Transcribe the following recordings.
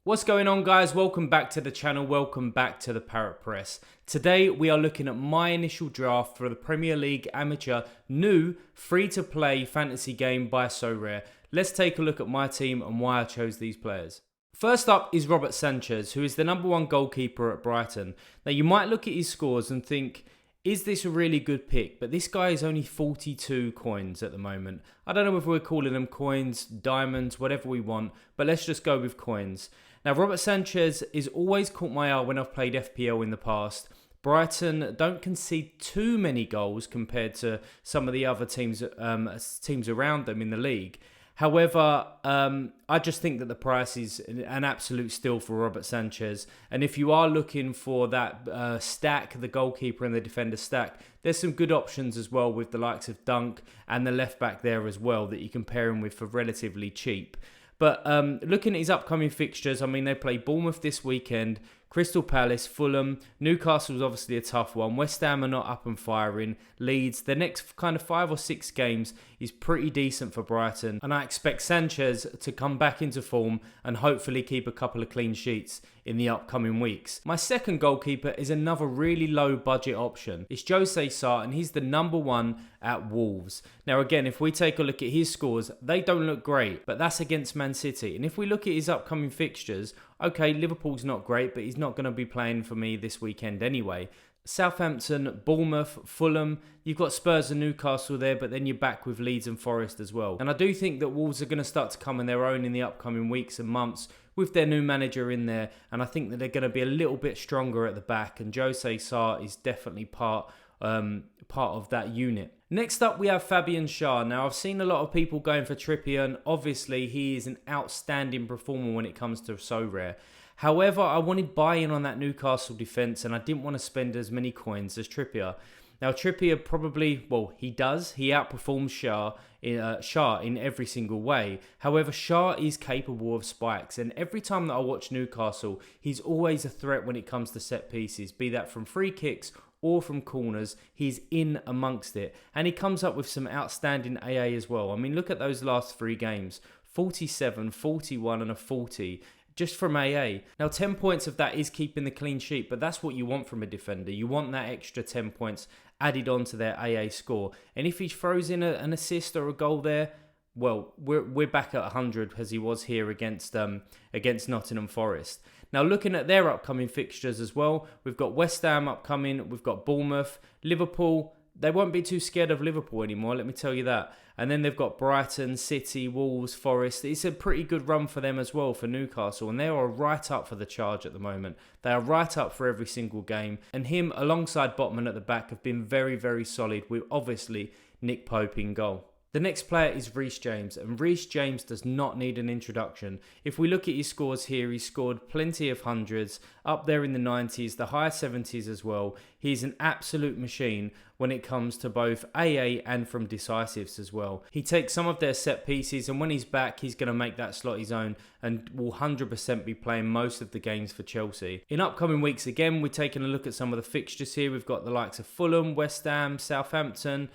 What's going on, guys? Welcome back to the channel. Welcome back to the Parrot Press. Today we are looking at my initial draft for the Premier League Amateur new free-to-play fantasy game by Sorare. Let's take a look at my team and why I chose these players. First up is Robert Sanchez, who is the #1 goalkeeper at Brighton. Now you might look at his scores and think, is this a really good pick? But this guy is only 42 coins at the moment. I don't know if we're calling them coins, diamonds, whatever we want, but let's just go with coins. Now, Robert Sanchez is always caught my eye when I've played FPL in the past. Brighton don't concede too many goals compared to some of the other teams around them in the league. However, I just think that the price is an absolute steal for Robert Sanchez. And if you are looking for that stack, the goalkeeper and the defender stack, there's some good options as well with the likes of Dunk and the left back there as well that you can pair him with for relatively cheap. But looking at his upcoming fixtures, I mean, they play Bournemouth this weekend, Crystal Palace, Fulham, Newcastle's obviously a tough one, West Ham are not up and firing, Leeds, the next kind of 5 or 6 games is pretty decent for Brighton, and I expect Sanchez to come back into form and hopefully keep a couple of clean sheets in the upcoming weeks. My second goalkeeper is another really low budget option. It's Jose Sarr, and he's the #1 at Wolves. Now again, if we take a look at his scores, they don't look great, but that's against Man City. And if we look at his upcoming fixtures, okay, Liverpool's not great, but he's not going to be playing for me this weekend anyway. Southampton, Bournemouth, Fulham, you've got Spurs and Newcastle there, but then you're back with Leeds and Forest as well. And I do think that Wolves are going to start to come on their own in the upcoming weeks and months with their new manager in there, and I think that they're going to be a little bit stronger at the back, and Jose Sarr is definitely part of that unit. Next up, we have Fabian Schär. Now, I've seen a lot of people going for Trippier, and obviously he is an outstanding performer when it comes to Sorare. However, I wanted buy-in on that Newcastle defence, and I didn't want to spend as many coins as Trippier. Now, Trippier probably, well, he outperforms Schär in every single way. However, Schär is capable of spikes, and every time that I watch Newcastle, he's always a threat when it comes to set pieces, be that from free kicks or from corners. He's in amongst it, and he comes up with some outstanding AA as well. I mean, look at those last 3 games, 47, 41 and a 40. Just from AA. Now, 10 points of that is keeping the clean sheet, but that's what you want from a defender. You want that extra 10 points added on to their AA score. And if he throws in an assist or a goal there, well, we're back at 100 as he was here against Nottingham Forest. Now, looking at their upcoming fixtures as well, we've got West Ham upcoming, we've got Bournemouth, Liverpool. They won't be too scared of Liverpool anymore, let me tell you that. And then they've got Brighton, City, Wolves, Forest. It's a pretty good run for them as well for Newcastle. And they are right up for the charge at the moment. They are right up for every single game. And him alongside Botman at the back have been very, very solid with obviously Nick Pope in goal. The next player is Reece James, and Reece James does not need an introduction. If we look at his scores here, he's scored plenty of hundreds, up there in the 90s, the high 70s as well. He's an absolute machine when it comes to both AA and from decisives as well. He takes some of their set pieces, and when he's back, he's going to make that slot his own and will 100% be playing most of the games for Chelsea. In upcoming weeks, again, we're taking a look at some of the fixtures here. We've got the likes of Fulham, West Ham, Southampton,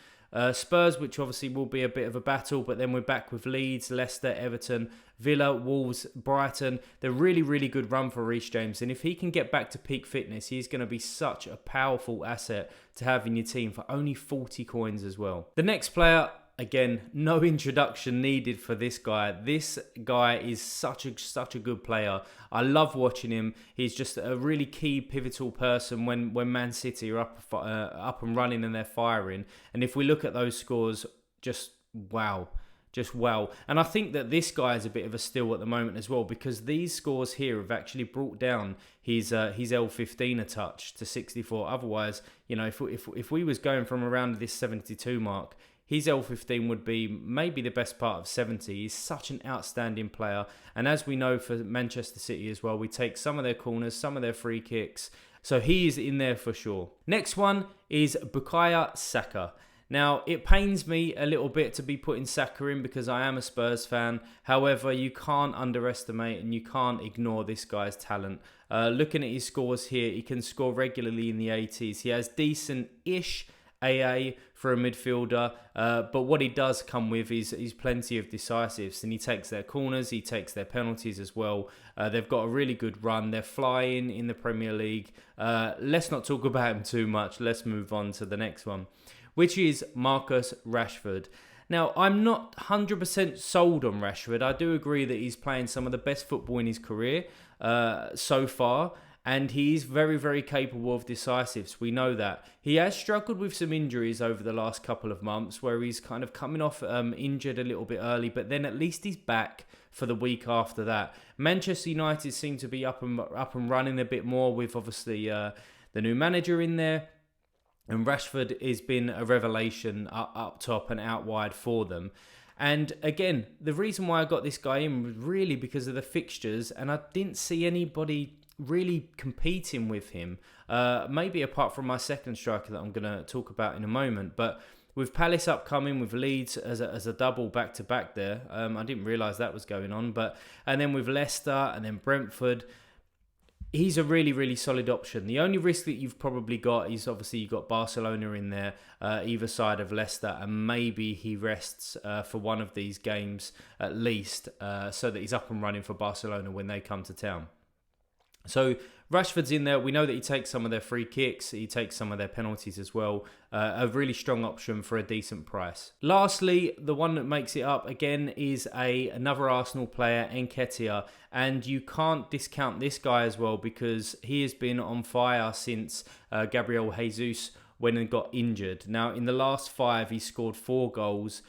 Spurs, which obviously will be a bit of a battle, but then we're back with Leeds, Leicester, Everton, Villa, Wolves, Brighton. They're really, really good run for Reece James, and if he can get back to peak fitness, he's going to be such a powerful asset to have in your team for only 40 coins as well. The next player, again, no introduction needed for this guy. This guy is such a good player. I love watching him. He's just a really key pivotal person when Man City are up and running and they're firing. And if we look at those scores, just wow. And I think that this guy is a bit of a steal at the moment as well, because these scores here have actually brought down his L15 a touch to 64. Otherwise, you know, if we was going from around this 72 mark, his L15 would be maybe the best part of 70. He's such an outstanding player. And as we know for Manchester City as well, we take some of their corners, some of their free kicks. So he is in there for sure. Next one is Bukayo Saka. Now, it pains me a little bit to be putting Saka in because I am a Spurs fan. However, you can't underestimate and you can't ignore this guy's talent. Looking at his scores here, he can score regularly in the 80s. He has decent-ish AA for a midfielder, but what he does come with is plenty of decisives, and he takes their corners, he takes their penalties as well. They've got a really good run. They're flying in the Premier League. Let's not talk about him too much. Let's move on to the next one, which is Marcus Rashford. Now, I'm not 100% sold on Rashford. I do agree that he's playing some of the best football in his career so far, and he is very, very capable of decisives. We know that. He has struggled with some injuries over the last couple of months, where he's kind of coming off injured a little bit early, but then at least he's back for the week after that. Manchester United seem to be up and running a bit more with obviously the new manager in there. And Rashford has been a revelation up top and out wide for them. And again, the reason why I got this guy in was really because of the fixtures, and I didn't see anybody really competing with him. Maybe apart from my second striker that I'm going to talk about in a moment. But with Palace upcoming, with Leeds as a double back-to-back there, I didn't realise that was going on. And then with Leicester and then Brentford, he's a really, really solid option. The only risk that you've probably got is obviously you've got Barcelona in there, either side of Leicester, and maybe he rests for one of these games at least, so that he's up and running for Barcelona when they come to town. So Rashford's in there. We know that he takes some of their free kicks. He takes some of their penalties as well. A really strong option for a decent price. Lastly, the one that makes it up again is another Arsenal player, Nketiah. And you can't discount this guy as well because he has been on fire since Gabriel Jesus when he got injured. Now, in the last 5, he scored 4 goals.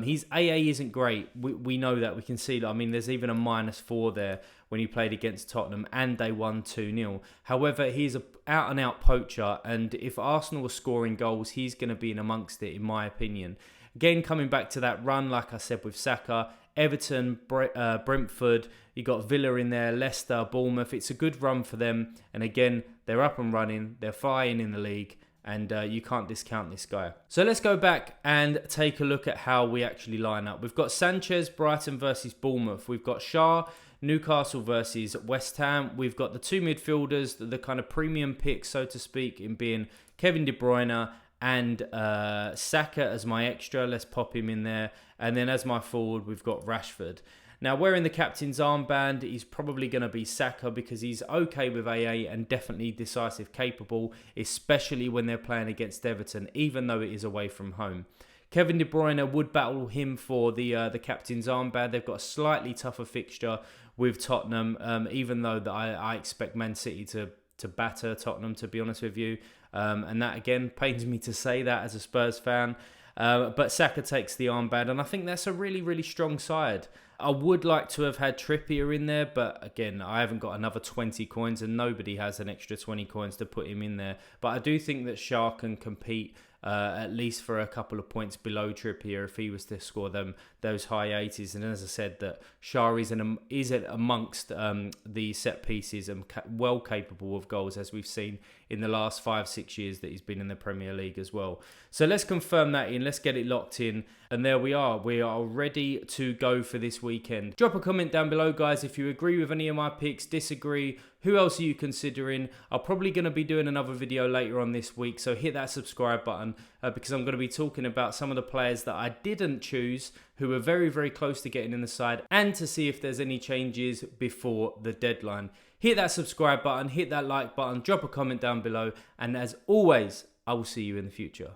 His AA isn't great. We know that. We can see that. I mean, there's even a -4 there when he played against Tottenham and they won 2-0. However, he's an out-and-out poacher, and if Arsenal are scoring goals, he's going to be in amongst it, in my opinion. Again, coming back to that run, like I said, with Saka, Everton, Brentford, you got Villa in there, Leicester, Bournemouth. It's a good run for them. And again, they're up and running. They're flying in the league. And you can't discount this guy. So let's go back and take a look at how we actually line up. We've got Sanchez, Brighton versus Bournemouth. We've got Shah, Newcastle versus West Ham. We've got the 2 midfielders, the kind of premium picks, so to speak, in being Kevin De Bruyne and Saka as my extra. Let's pop him in there. And then as my forward, we've got Rashford. Now, wearing the captain's armband, he's probably going to be Saka because he's okay with AA and definitely decisive capable, especially when they're playing against Everton, even though it is away from home. Kevin De Bruyne would battle him for the captain's armband. They've got a slightly tougher fixture with Tottenham, even though I expect Man City to batter Tottenham, to be honest with you. And that, again, pains me to say that as a Spurs fan. But Saka takes the armband, and I think that's a really, really strong side. I would like to have had Trippier in there, but again, I haven't got another 20 coins, and nobody has an extra 20 coins to put him in there. But I do think that Shah can compete at least for a couple of points below Trippier if he was to score those high 80s. And as I said, that Shah is amongst the set pieces and well capable of goals, as we've seen in the last 5-6 years that he's been in the Premier League as well. So let's confirm that in. Let's get it locked in. And there we are. We are ready to go for this weekend. Drop a comment down below, guys, if you agree with any of my picks, disagree. Who else are you considering? I'm probably going to be doing another video later on this week, so hit that subscribe button because I'm going to be talking about some of the players that I didn't choose who are very, very close to getting in the side, and to see if there's any changes before the deadline. Hit that subscribe button, hit that like button, drop a comment down below, and as always, I will see you in the future.